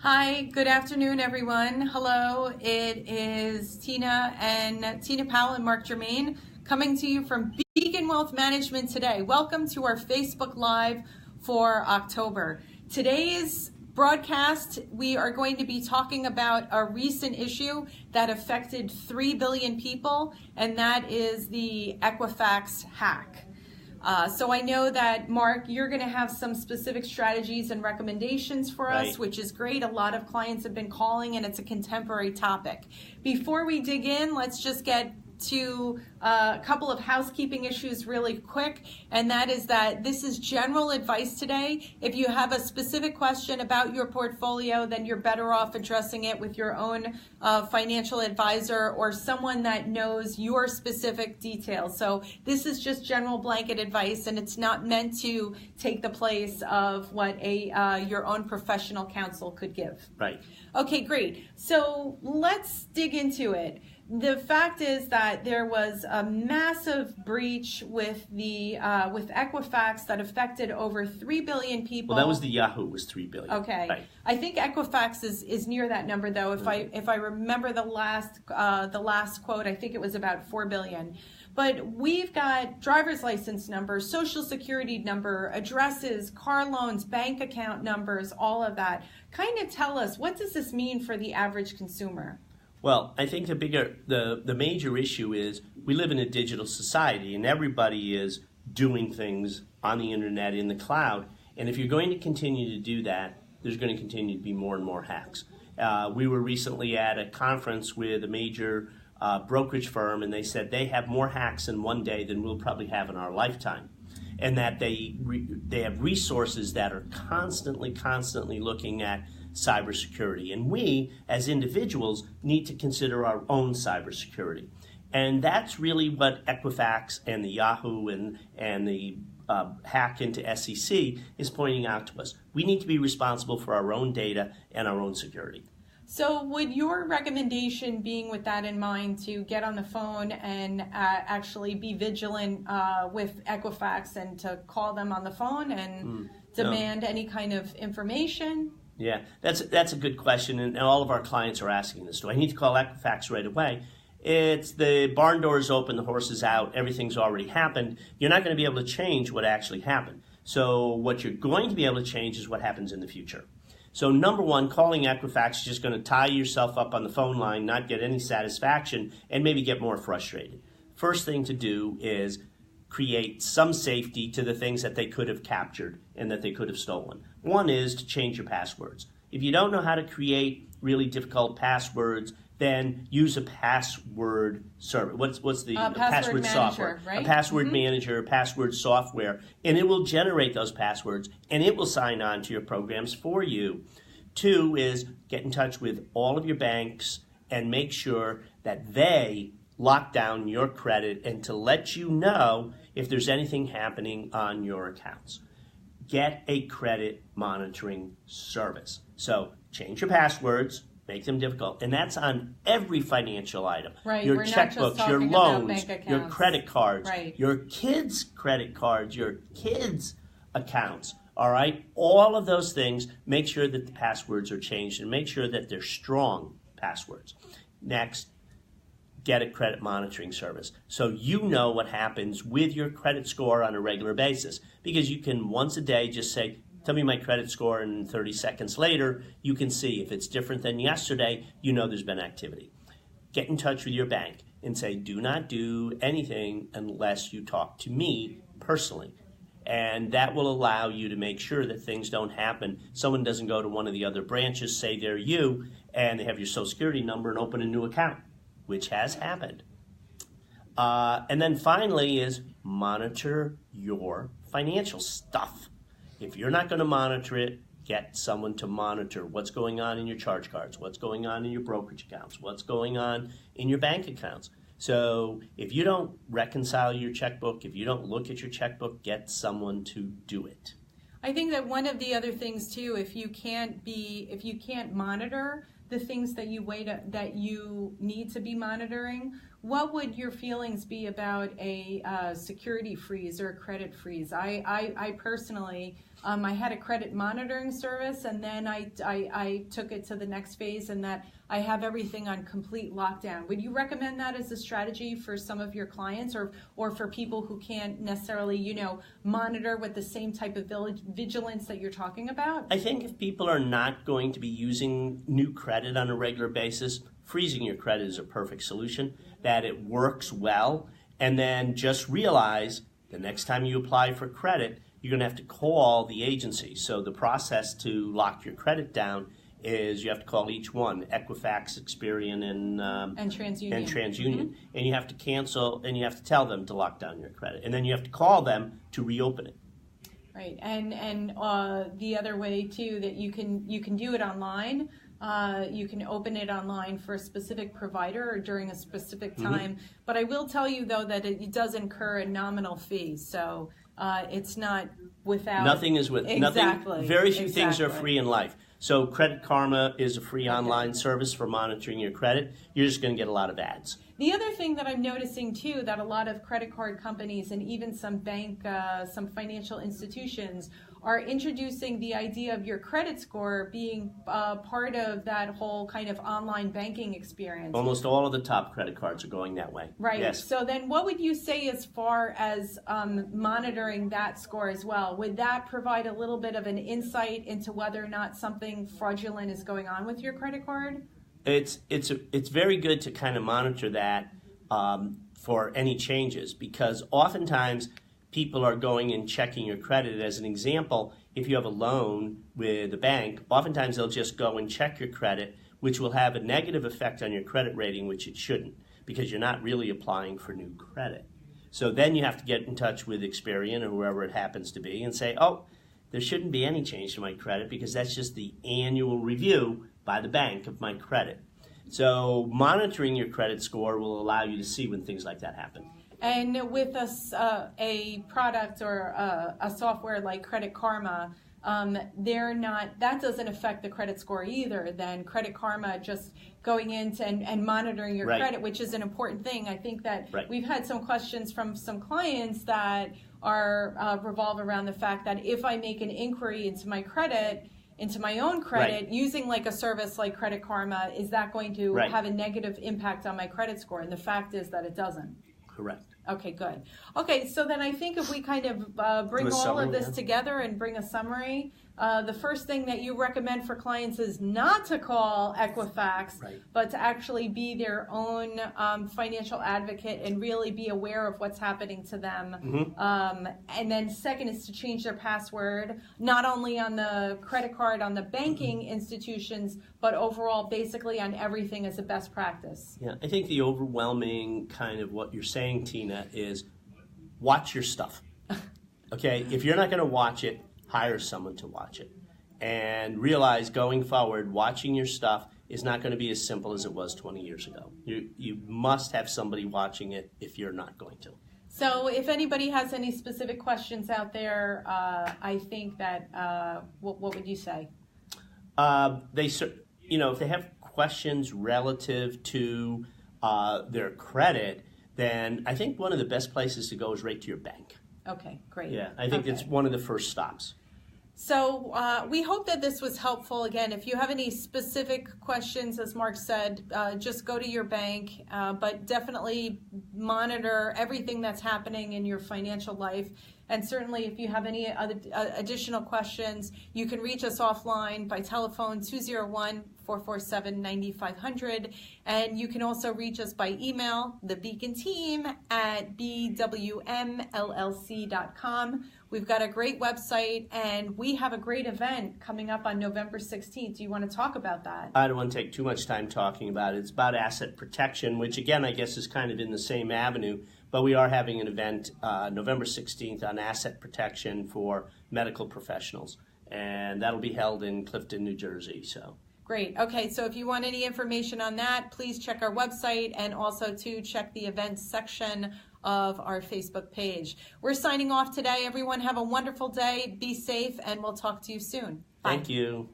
Hi, good afternoon, everyone. Hello, it is Tina Powell and Mark Germain coming to you from Beacon Wealth Management today. Welcome to our Facebook Live for October. Today's broadcast, we are going to be talking about a recent issue that affected 3 billion people, and that is the Equifax hack. So I know that, Mark, you're going to have some specific strategies and recommendations for us, which is great. A lot of clients have been calling, and it's a contemporary topic. Before we dig in, let's just get to a couple of housekeeping issues really quick, and that is that this is general advice today. If you have a specific question about your portfolio, then you're better off addressing it with your own financial advisor or someone that knows your specific details. So this is just general blanket advice, and it's not meant to take the place of what your own professional counsel could give. Right. Okay, great. So let's dig into it. The fact is that there was a massive breach with with Equifax that affected over 3 billion people. Well, that was the Yahoo, was 3 billion. Okay. Right. I think Equifax is near that number, though. If I remember the last quote, I think it was about 4 billion. But we've got driver's license numbers, social security number, addresses, car loans, bank account numbers, all of that. Kind of tell us, what does this mean for the average consumer? Well, I think the major issue is we live in a digital society, and everybody is doing things on the internet, in the cloud. And if you're going to continue to do that, there's going to continue to be more and more hacks. We were recently at a conference with a major brokerage firm, and they said they have more hacks in one day than we'll probably have in our lifetime. And that they have resources that are constantly looking at cybersecurity. And we, as individuals, need to consider our own cybersecurity. And that's really what Equifax and the Yahoo and the hack into SEC is pointing out to us. We need to be responsible for our own data and our own security. So would your recommendation, being with that in mind, to get on the phone and actually be vigilant with Equifax and to call them on the phone and demand any kind of information? Yeah, that's a good question, and all of our clients are asking this. Do I need to call Equifax right away? It's the barn door is open, the horse is out, everything's already happened. You're not going to be able to change what actually happened. So what you're going to be able to change is what happens in the future. So number one, calling Equifax is just going to tie yourself up on the phone line, not get any satisfaction, and maybe get more frustrated. First thing to do is create some safety to the things that they could have captured and that they could have stolen. One is to change your passwords. If you don't know how to create really difficult passwords, then use a password server. What's the password manager, software? Right? A password manager, a password software, and it will generate those passwords and it will sign on to your programs for you. Two is get in touch with all of your banks and make sure that they lock down your credit and to let you know if there's anything happening on your accounts. Get a credit monitoring service. So change your passwords, make them difficult, and that's on every financial item. Right. Your We're not just checkbooks, your talking about loans, bank accounts. your credit cards, Right. your kids' credit cards, your kids' accounts. All right? All of those things, make sure that the passwords are changed and make sure that they're strong passwords. Next, get a credit monitoring service so you know what happens with your credit score on a regular basis, because you can once a day just say, tell me my credit score, and 30 seconds later you can see if it's different than yesterday, you know there's been activity. Get in touch with your bank and say, do not do anything unless you talk to me personally. And that will allow you to make sure that things don't happen. Someone doesn't go to one of the other branches, say they're you, and they have your social security number and open a new account, which has happened. And then finally is monitor your financial stuff. If you're not going to monitor it, get someone to monitor what's going on in your charge cards, what's going on in your brokerage accounts, what's going on in your bank accounts. So if you don't reconcile your checkbook, if you don't look at your checkbook, get someone to do it. I think that one of the other things too, if you can't monitor the things that you need to be monitoring, what would your feelings be about a security freeze or a credit freeze? I personally I had a credit monitoring service, and then I took it to the next phase, and that I have everything on complete lockdown. Would you recommend that as a strategy for some of your clients, or for people who can't necessarily, monitor with the same type of vigilance that you're talking about? I think if people are not going to be using new credit on a regular basis, freezing your credit is a perfect solution, that it works well, and then just realize the next time you apply for credit, you're going to have to call the agency. So the process to lock your credit down is you have to call each one, Equifax, Experian, and TransUnion. Mm-hmm. And you have to cancel, and you have to tell them to lock down your credit. And then you have to call them to reopen it. Right, and the other way too, that you can do it online. You can open it online for a specific provider or during a specific time. Mm-hmm. But I will tell you though that it does incur a nominal fee, so it's not without. Nothing is with exactly. Nothing. Very few things are free in life. So Credit Karma is a free online service for monitoring your credit. You're just going to get a lot of ads. The other thing that I'm noticing too, that a lot of credit card companies and even some some financial institutions are introducing the idea of your credit score being part of that whole kind of online banking experience. Almost all of the top credit cards are going that way. Right. Yes. So then what would you say as far as monitoring that score as well? Would that provide a little bit of an insight into whether or not something fraudulent is going on with your credit card? It's very good to kind of monitor that for any changes, because oftentimes people are going and checking your credit. As an example, if you have a loan with a bank, oftentimes they'll just go and check your credit, which will have a negative effect on your credit rating, which it shouldn't, because you're not really applying for new credit. So then you have to get in touch with Experian or whoever it happens to be and say, oh, there shouldn't be any change to my credit because that's just the annual review by the bank of my credit. So monitoring your credit score will allow you to see when things like that happen. And with a product or a software like Credit Karma, that doesn't affect the credit score either. Then Credit Karma just going into and monitoring your credit, which is an important thing. I think that we've had some questions from some clients that are revolve around the fact that if I make an inquiry into my credit, into my own credit, using like a service like Credit Karma, is that going to have a negative impact on my credit score? And the fact is that it doesn't. Correct. Okay, good. Okay, so then I think if we kind of bring all of this together and bring a summary, the first thing that you recommend for clients is not to call Equifax, but to actually be their own financial advocate and really be aware of what's happening to them. Mm-hmm. And then second is to change their password, not only on the credit card, on the banking institutions, but overall basically on everything as a best practice. Yeah, I think the overwhelming kind of what you're saying, Tina, is watch your stuff. Okay, if you're not going to watch it, hire someone to watch it. And realize going forward, watching your stuff is not going to be as simple as it was 20 years ago. You must have somebody watching it if you're not going to. So if anybody has any specific questions out there, I think that, what would you say? If they have questions relative to their credit, then I think one of the best places to go is right to your bank. Okay, great. Yeah, I think it's one of the first stops. So we hope that this was helpful. Again, if you have any specific questions, as Mark said, just go to your bank, but definitely monitor everything that's happening in your financial life. And certainly if you have any additional questions, you can reach us offline by telephone 201-447-9500. And you can also reach us by email, thebeaconteam@bwmllc.com. We've got a great website, and we have a great event coming up on November 16th. Do you want to talk about that? I don't want to take too much time talking about it. It's about asset protection, which again, I guess is kind of in the same avenue. But we are having an event November 16th on asset protection for medical professionals. And that'll be held in Clifton, New Jersey. So great. Okay, so if you want any information on that, please check our website and also to check the events section of our Facebook page. We're signing off today. Everyone have a wonderful day. Be safe, and we'll talk to you soon. Bye. Thank you.